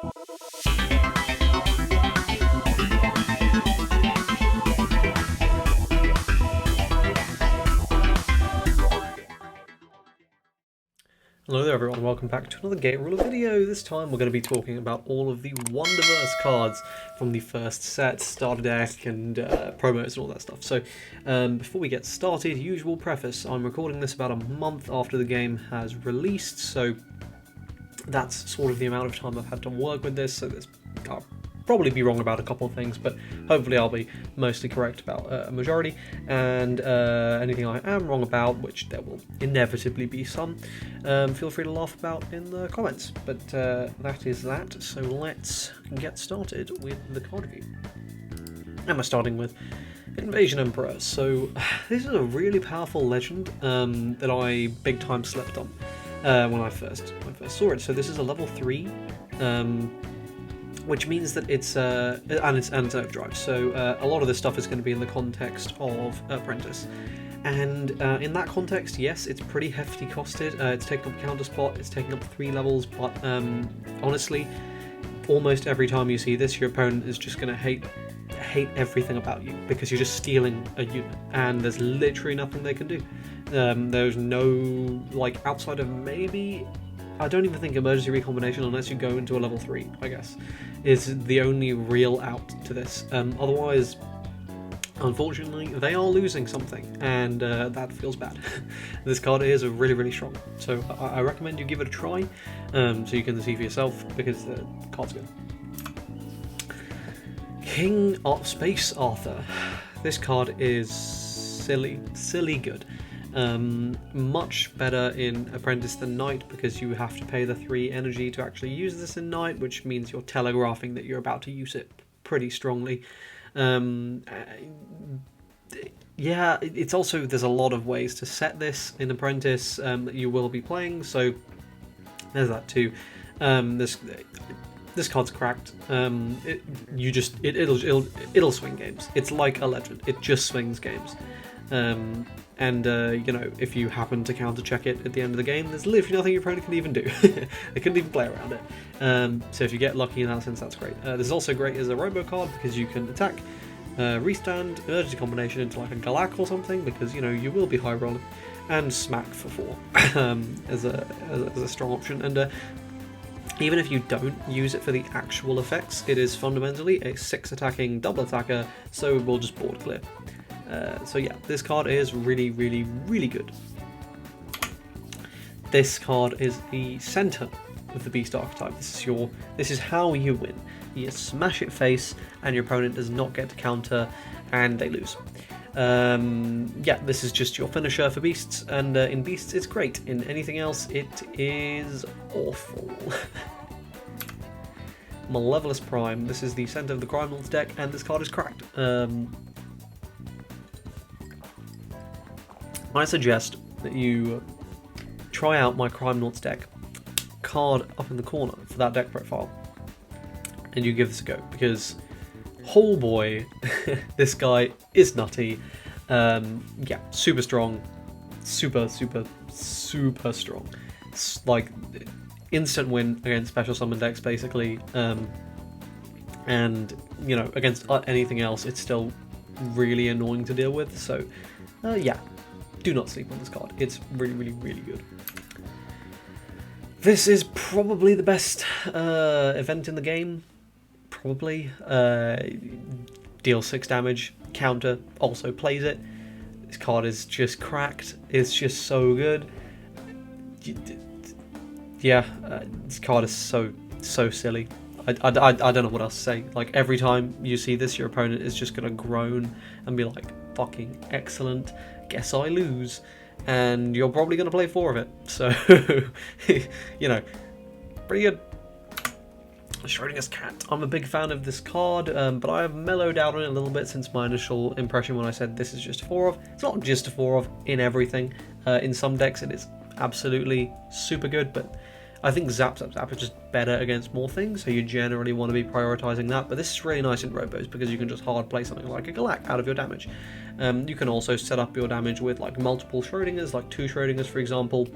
Hello there everyone, welcome back to another Gate Ruler video. This time we're going to be talking about all of the Wonderverse cards from the first set, starter deck and promos and all that stuff. So before we get started, usual preface, I'm recording this about a month after the game has released, so that's sort of the amount of time I've had to work with this, so I'll probably be wrong about a couple of things, but hopefully I'll be mostly correct about a majority, and anything I am wrong about, which there will inevitably be some, feel free to laugh about in the comments. But that is that, so let's get started with the card review. And we're starting with Invasion Emperor. So this is a really powerful legend that I big time slept on when I first saw it. So this is a level 3, which means that it's and it's overdrive. So a lot of this stuff is going to be in the context of Apprentice, and in that context, yes, it's pretty hefty costed. It's taking up a counter spot. It's taking up 3 levels, but honestly, almost every time you see this, your opponent is just going to hate everything about you because you're just stealing a unit, and there's literally nothing they can do. There's no, like, outside of maybe, I don't even think emergency recombination, unless you go into a level 3, I guess, is the only real out to this. Otherwise, unfortunately, they are losing something, and that feels bad. This card is really, really strong, so I recommend you give it a try, so you can see for yourself, because the card's good. King of Space Arthur. This card is silly good. Much better in Apprentice than Knight, because you have to pay the 3 energy to actually use this in Knight, which means you're telegraphing that you're about to use it pretty strongly. Yeah, it's also, there's a lot of ways to set this in Apprentice that you will be playing, so there's that too. This card's cracked. It'll swing games. It's like a legend. It just swings games. You know, if you happen to counter check it at the end of the game, there's literally nothing your opponent can even do. They couldn't even play around it. So if you get lucky in that sense, that's great. This is also great as a robo card, because you can attack, restand, emergency combination into like a Galak or something, because, you know, you will be high rolling, and smack for 4 as a strong option. And even if you don't use it for the actual effects, it is fundamentally a 6 attacking double attacker, so we'll just board clear. So yeah, this card is really good. This card is the center of the Beast archetype. This is how you win. You smash it face, and your opponent does not get to counter, and they lose. Yeah, this is just your finisher for Beasts, and in Beasts it's great. In anything else, it is awful. Malevolous Prime. This is the center of the Crime Lords deck, and this card is cracked. I suggest that you try out my Crime Lords deck card up in the corner for that deck profile, and you give this a go, because, oh boy, this guy is nutty. Yeah, super strong, super strong. It's like instant win against special summon decks, basically, and, you know, against anything else, it's still really annoying to deal with. So, yeah. Do not sleep on this card. It's really good. This is probably the best event in the game. Probably. Deals 6 damage. Counter. Also plays it. This card is just cracked. It's just so good. Yeah, this card is so silly. I don't know what else to say. Like, every time you see this, your opponent is just going to groan and be like, fucking excellent. Guess I lose, and you're probably going to play 4 of it, so you know, pretty good. Schrodinger's Cat. I'm a big fan of this card, but I have mellowed out on it a little bit since my initial impression when I said this is just a 4 of. It's not just a 4 of in everything. In some decks it is absolutely super good, but I think Zap is just better against more things, so you generally want to be prioritizing that. But this is really nice in robos, because you can just hard play something like a Galak out of your damage. You can also set up your damage with like multiple Schrodingers, like 2 Schrodingers for example,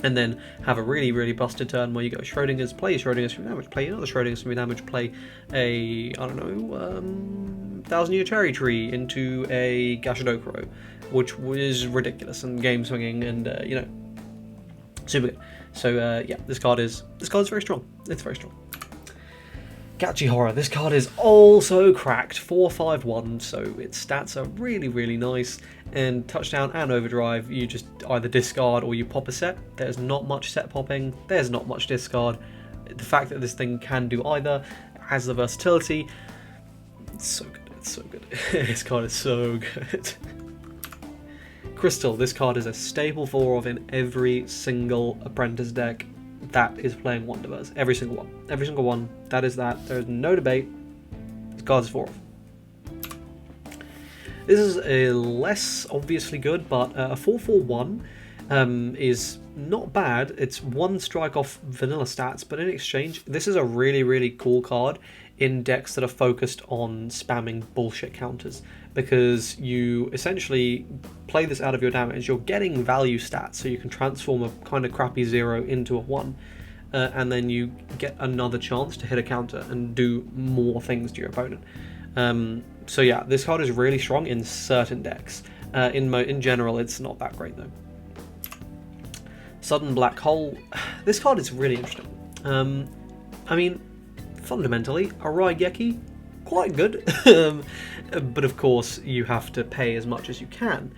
and then have a really, really busted turn where you go Schrodinger's, play Schrodinger's from damage, play another Schrodinger's from damage, play a, I don't know, 1000-year cherry tree into a Gashadokuro, which was ridiculous and game swinging and, you know, super good. So, yeah, this card is very strong. It's very strong. Gachi Horror. This card is also cracked, 4/5/1, so its stats are really, really nice. And touchdown and overdrive, you just either discard or you pop a set. There's not much set popping, there's not much discard. The fact that this thing can do either, has the versatility, it's so good, it's so good. This card is so good. Crystal, this card is a staple 4 of in every single Apprentice deck that is playing Wonderverse. Every single one. Every single one. That is that. There's no debate. This card is 4 of. This is a less obviously good, but a 4/4/1 is not bad. It's 1 strike off vanilla stats, but in exchange, this is a really, really cool card in decks that are focused on spamming bullshit counters, because you essentially play this out of your damage. You're getting value stats, so you can transform a kind of crappy 0 into a 1, and then you get another chance to hit a counter and do more things to your opponent. So yeah, this card is really strong in certain decks. In general, it's not that great though. Sudden Black Hole. This card is really interesting. I mean, fundamentally, a Raigeki, quite good. But of course, you have to pay as much as you can,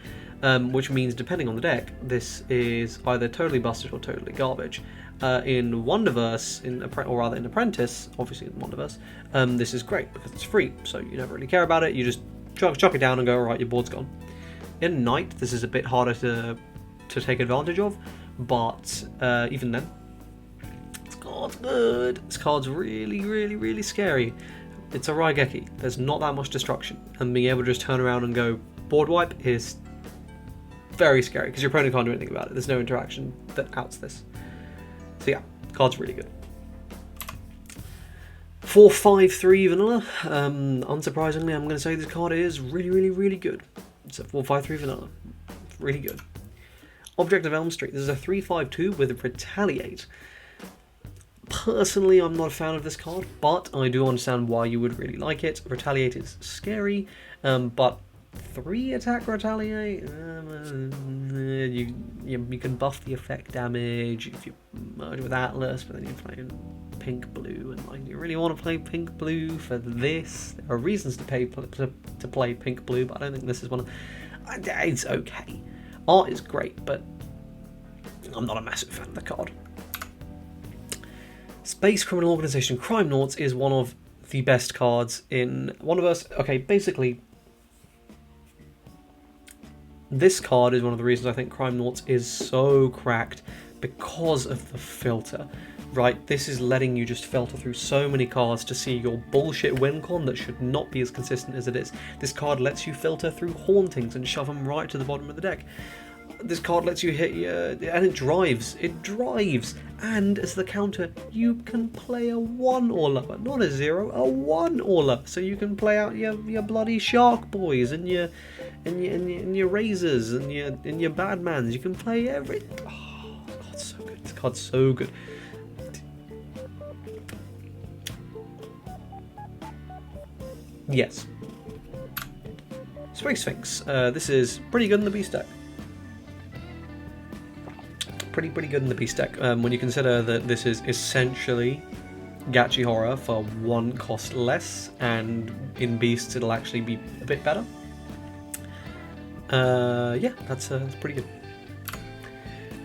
which means depending on the deck, this is either totally busted or totally garbage. In Wonderverse, or rather in Apprentice, obviously in Wonderverse, this is great because it's free, so you never really care about it. You just chuck it down and go, alright, your board's gone. In Night, this is a bit harder to take advantage of, but even then, this card's good. This card's really, really, really scary. It's a Raigeki. There's not that much destruction, and being able to just turn around and go board wipe is very scary because your opponent can't do anything about it. There's no interaction that outs this. So yeah, card's really good. 4/5/3 vanilla. Unsurprisingly, I'm going to say this card is really, really, really good. It's a 4/5/3 vanilla. Really good. Object of Elm Street. This is a 3/5/2 with Retaliate. Personally, I'm not a fan of this card, but I do understand why you would really like it. Retaliate is scary, but 3 attack Retaliate, you can buff the effect damage if you merge with Atlas, but then you're playing pink blue, and like, you really want to play pink blue for this? There are reasons to play pink blue, but I don't think this is one of. It's okay. Art is great, but I'm not a massive fan of the card. Space Criminal Organization Crime Nauts is one of the best cards in Wonderverse. Okay, basically, this card is one of the reasons I think Crime Nauts is so cracked, because of the filter, right? This is letting you just filter through so many cards to see your bullshit win con that should not be as consistent as it is. This card lets you filter through Hauntings and shove them right to the bottom of the deck. This card lets you hit your, and it drives, and as the counter, you can play a 1 or lower, not a 0, a 1 or lower, so you can play out your bloody Shark Boys and your Razors and your Badmans. You can play every. Oh, this card's so good. This card's so good. Yes. Space Sphinx. This is pretty good in the Beast deck. Pretty good in the Beast deck, when you consider that this is essentially Gachi Horror for 1 cost less, and in Beasts it'll actually be a bit better. Yeah, that's pretty good.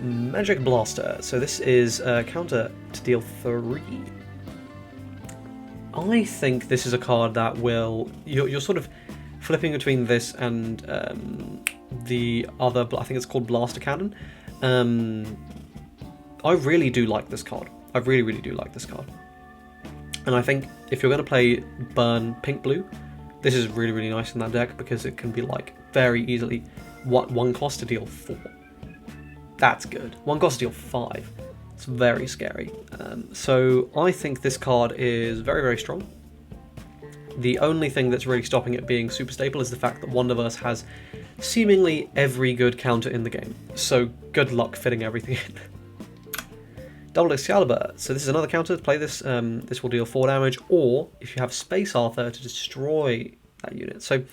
Magic Blaster. So this is a counter to deal 3. I think this is a card that will... You're sort of flipping between this and the other... I think it's called Blaster Cannon. I really do like this card. I really do like this card. And I think if you're going to play burn pink blue, this is really nice in that deck, because it can be like very easily 1 cost to deal 4. That's good. 1 cost to deal 5. It's very scary. So I think this card is very strong. The only thing that's really stopping it being super staple is the fact that Wonderverse has seemingly every good counter in the game. So good luck fitting everything in. Double Excalibur. So this is another counter. Play this. This will deal 4 damage, or if you have Space Arthur, to destroy that unit. So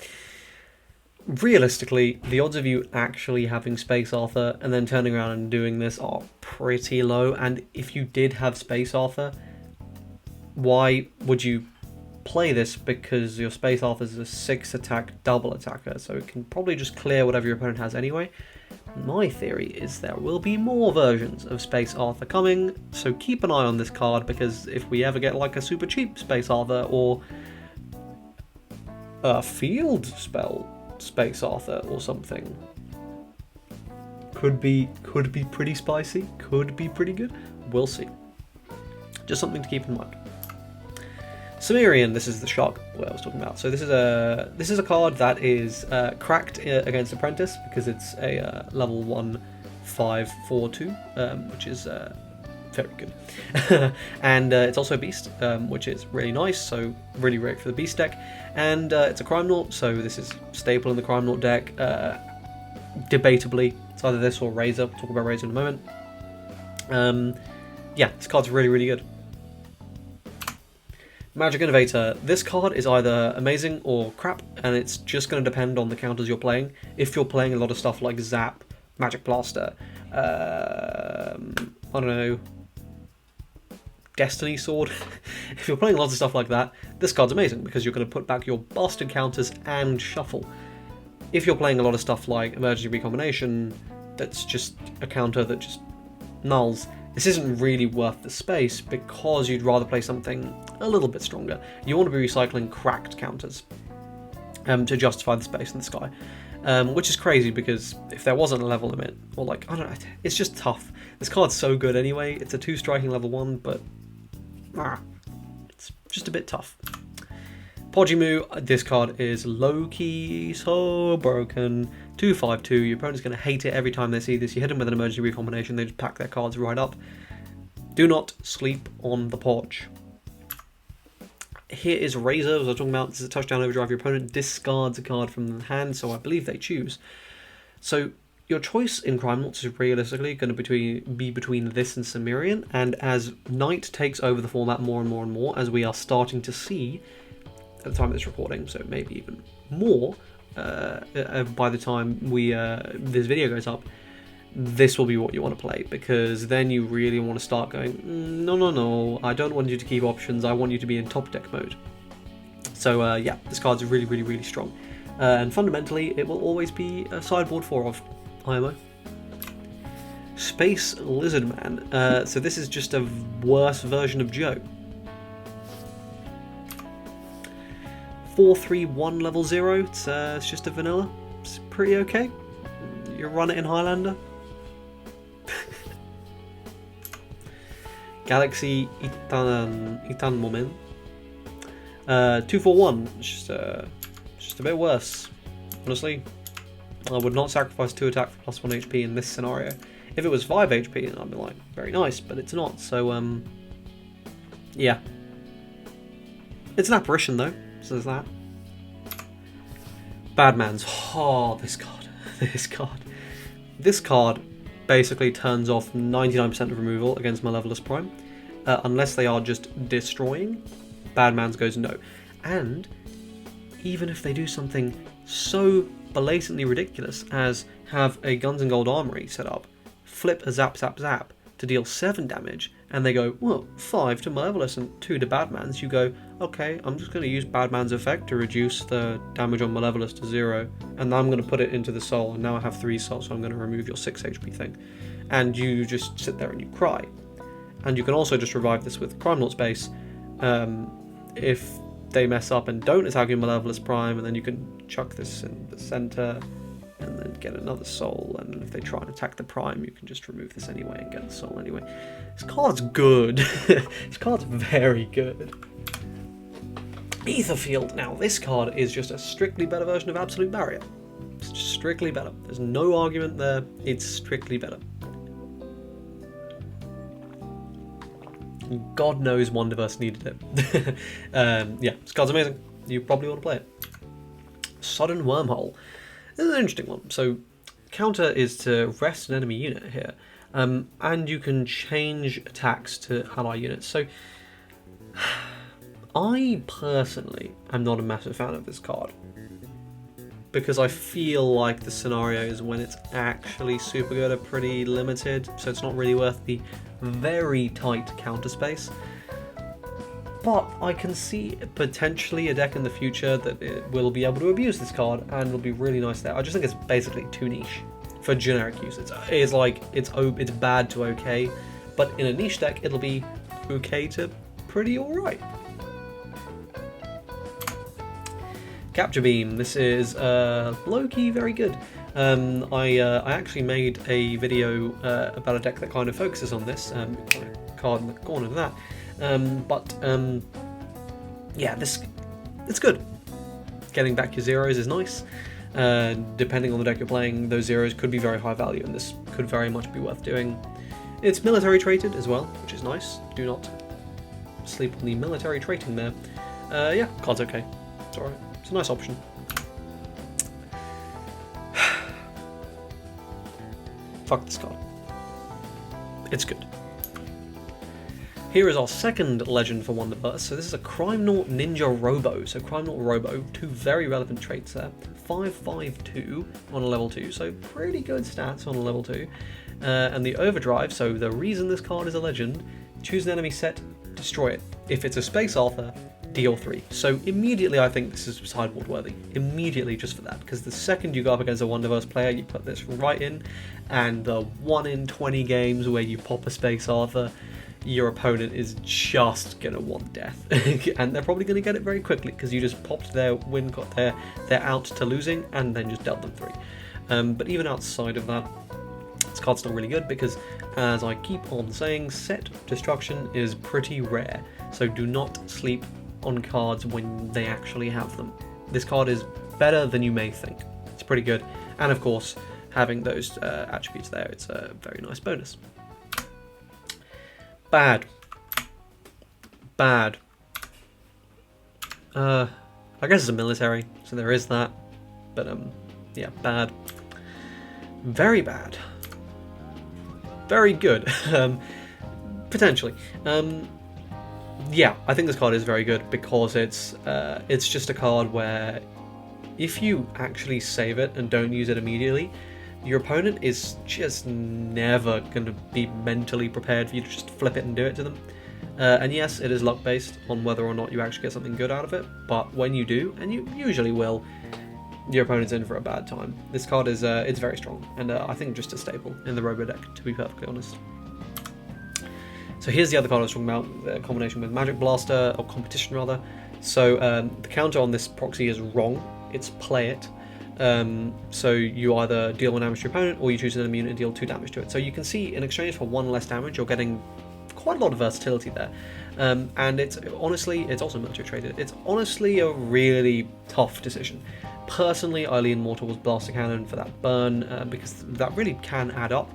realistically, the odds of you actually having Space Arthur and then turning around and doing this are pretty low. And if you did have Space Arthur, why would you play this? Because your Space Arthur is a 6 attack double attacker, so it can probably just clear whatever your opponent has anyway. My theory is there will be more versions of Space Arthur coming, so keep an eye on this card, because if we ever get like a super cheap Space Arthur or a field spell Space Arthur or something, could be pretty spicy, could be pretty good. We'll see. Just something to keep in mind. Cimmerian, this is the shark I was talking about. So this is a card that is cracked against Apprentice because it's a level 1 5/4/2, which is very good. And it's also a beast, which is really nice, so really great for the beast deck. And it's a Crime Naught, so this is staple in the Crime Naught deck. Debatably, it's either this or Razor. We'll talk about Razor in a moment. Yeah, this card's really, really good. Magic Innovator. This card is either amazing or crap, and it's just going to depend on the counters you're playing. If you're playing a lot of stuff like Zap, Magic Blaster, I don't know, Destiny Sword, if you're playing lots of stuff like that, this card's amazing because you're going to put back your bastard counters and shuffle. If you're playing a lot of stuff like Emergency Recombination, that's just a counter that just nulls, this isn't really worth the space because you'd rather play something a little bit stronger. You want to be recycling cracked counters to justify the space in the sky, which is crazy because if there wasn't a level limit, or like, I don't know, it's just tough. This card's so good anyway. It's a 2 striking level 1, but it's just a bit tough. Pojimu, this card is low-key so broken. 2/5/2, your opponent's going to hate it every time they see this. You hit them with an emergency recombination, they just pack their cards right up. Do not sleep on the Podge. Here is Razor, as I was talking about. This is a touchdown overdrive. Your opponent discards a card from the hand, so I believe they choose. So your choice in Crime Naughts is realistically going to be between this and Cimmerian, and as Knight takes over the format more and more and more, as we are starting to see at the time of this recording, so maybe even more, by the time this video goes up, this will be what you want to play, because then you really want to start going, no, I don't want you to keep options, I want you to be in top deck mode. So yeah, this card's really, really, really strong. And fundamentally, it will always be a sideboard 4 of Aibo. Space Lizard Man. So this is just a worse version of Joe. 4/3/1 level 0, it's just a vanilla. It's pretty okay. You run it in Highlander. Galaxy Itan Moment. 2/4/1, just a bit worse. Honestly, I would not sacrifice 2 attack for +1 HP in this scenario. If it was 5 HP, then I'd be like, very nice, but it's not, so yeah. It's an apparition though, so there's that. Badman's. Oh, This card basically turns off 99% of removal against Malevolous Prime, unless they are just destroying. Badman's goes no. And even if they do something so blatantly ridiculous as have a Guns and Gold Armory set up, flip a zap zap zap to deal 7 damage, and they go, well, 5 to Malevolous and 2 to Badman's, you go, okay, I'm just going to use Badman's effect to reduce the damage on Malevolous to 0, and I'm going to put it into the soul, and now I have 3 souls, so I'm going to remove your 6 HP thing. And you just sit there and you cry. And you can also just revive this with Crime Naught space, if they mess up and don't attack your Malevolous Prime, and then you can chuck this in the center, and then get another soul, and if they try and attack the Prime, you can just remove this anyway and get the soul anyway. This card's good. This card's very good. Aetherfield. Now, this card is just a strictly better version of Absolute Barrier. It's just strictly better. There's no argument there. It's strictly better. God knows Wonderverse needed it. Yeah, this card's amazing. You probably want to play it. Sudden Wormhole. This is an interesting one. So, counter is to rest an enemy unit here. and you can change attacks to ally units. So I personally am not a massive fan of this card, because I feel like the scenarios when it's actually super good are pretty limited, so it's not really worth the very tight counter space. But I can see potentially a deck in the future that it will be able to abuse this card, and it'll be really nice there. I just think it's basically too niche for generic use. It's like it's bad to okay, but in a niche deck it'll be okay to pretty alright. Capture Beam. This is low-key very good. I actually made a video about a deck that kind of focuses on this, card in the corner of that. Yeah, it's good. Getting back your zeros is nice. Depending on the deck you're playing, those zeros could be very high value, and this could very much be worth doing. It's military traded as well, which is nice. Do not sleep on the military trading there. Yeah, card's okay. It's alright. It's a nice option. Fuck this card. It's good. Here is our second legend for Wonderverse. So this is a Crime Naught Ninja Robo. So Crime Naught Robo, two very relevant traits there. 5/5/2 on a level 2, so pretty good stats on a level 2. And the Overdrive, so the reason this card is a legend, choose an enemy set, destroy it. If it's a Space Arthur, deal 3. So immediately I think this is sideboard worthy. Immediately, just for that. Because the second you go up against a Wonderverse player, you put this right in, and the 1 in 20 games where you pop a Space Arthur, your opponent is just gonna want death. And they're probably gonna get it very quickly, because you just popped their win, got their out to losing, and then just dealt them 3. But even outside of that, this card's still really good, because as I keep on saying, set destruction is pretty rare. So do not sleep on cards when they actually have them. This card is better than you may think. It's pretty good, and of course, having those attributes there, it's a very nice bonus. Bad. Bad. I guess it's a military, so there is that. But yeah, bad. Very bad. Very good. Potentially. Yeah, I think this card is very good, because it's just a card where if you actually save it and don't use it immediately, your opponent is just never going to be mentally prepared for you to just flip it and do it to them. And yes, it is luck based on whether or not you actually get something good out of it, but when you do, and you usually will, your opponent's in for a bad time. This card is it's very strong, and I think just a staple in the Robo deck, to be perfectly honest. So here's the other card I was talking about, the combination with Magic Blaster, or competition rather. So the counter on this proxy is wrong, it's play it. So you either deal 1 damage to your opponent, or you choose an enemy unit and deal 2 damage to it. So you can see in exchange for 1 less damage, you're getting quite a lot of versatility there. And it's honestly, it's also military traded, it's honestly a really tough decision. Personally, I lean more towards Blaster Cannon for that burn, because that really can add up.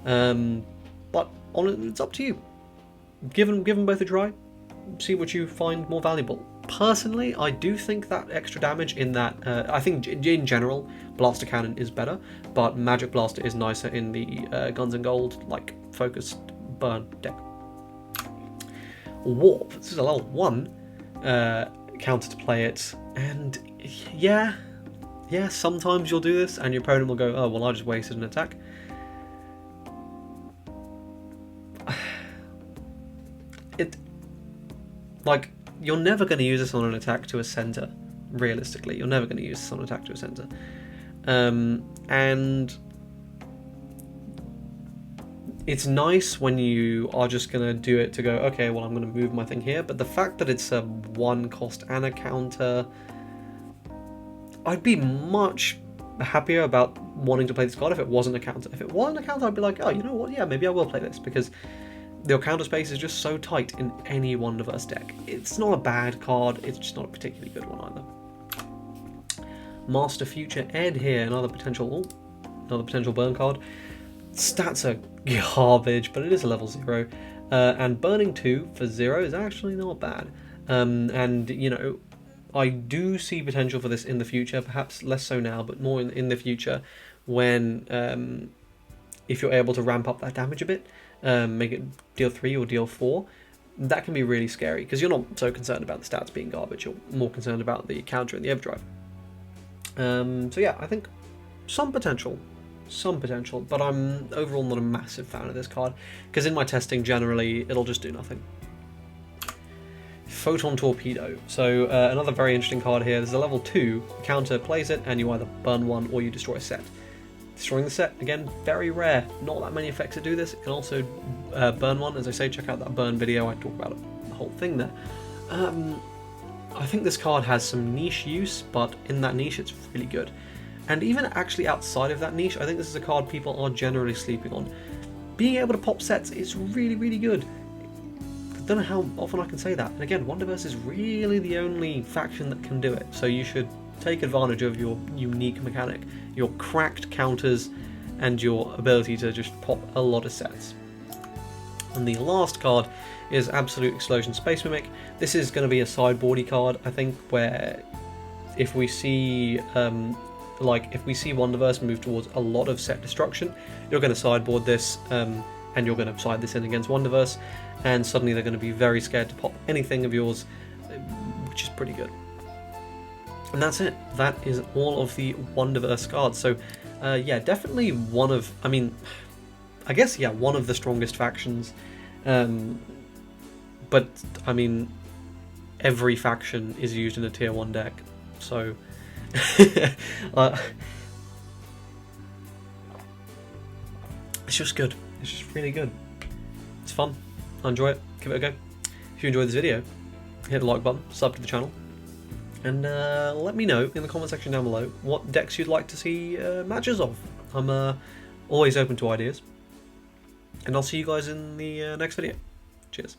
But it's up to you. Give them both a try, see what you find more valuable. Personally, I do think that extra damage in that, I think in general, Blaster Cannon is better, but Magic Blaster is nicer in the Guns and Gold, like, focused burn deck. Warp, this is a level 1 counter to play it, and yeah, sometimes you'll do this, and your opponent will go, oh, well, I just wasted an attack. Like, you're never going to use this on an attack to a center, realistically. You're never going to use this on an attack to a center. And it's nice when you are just going to do it to go, okay, well, I'm going to move my thing here. But the fact that it's a 1 cost and a counter, I'd be much happier about wanting to play this card if it wasn't a counter. If it wasn't a counter, I'd be like, oh, you know what? Yeah, maybe I will play this, because your counter space is just so tight in any Wonderverse deck. It's not a bad card, it's just not a particularly good one either. Master Future Ed here, another potential burn card. Stats are garbage, but it is a level 0. And burning 2 for 0 is actually not bad. And, you know, I do see potential for this in the future, perhaps less so now, but more in the future, when if you're able to ramp up that damage a bit, make it deal 3 or deal 4, that can be really scary, because you're not so concerned about the stats being garbage, you're more concerned about the counter and the overdrive. So yeah, I think some potential, but I'm overall not a massive fan of this card, because in my testing generally it'll just do nothing. Photon Torpedo. So another very interesting card here. There's a level 2, counter plays it, and you either burn 1 or you destroy a set. Destroying the set, again, very rare. Not that many effects that do this. It can also burn 1. As I say, check out that burn video. I talk about the whole thing there. I think this card has some niche use, but in that niche it's really good. And even actually outside of that niche, I think this is a card people are generally sleeping on. Being able to pop sets is really, really good. I don't know how often I can say that. And again, Wonderverse is really the only faction that can do it, so you should take advantage of your unique mechanic, your cracked counters, and your ability to just pop a lot of sets. And the last card is Absolute Explosion Space Mimic. This is going to be a sideboardy card, I think, where if we see if we see Wonderverse move towards a lot of set destruction, you're going to sideboard this, and you're going to side this in against Wonderverse, and suddenly they're going to be very scared to pop anything of yours, which is pretty good. And that's it. That is all of the Wonderverse cards. So yeah, definitely one of, I guess, yeah, one of the strongest factions. But, I mean, every faction is used in a tier 1 deck, so it's just good. It's just really good. It's fun. I enjoy it. Give it a go. If you enjoyed this video, hit the like button, sub to the channel, and let me know in the comment section down below what decks you'd like to see matches of. I'm always open to ideas, and I'll see you guys in the next video. Cheers.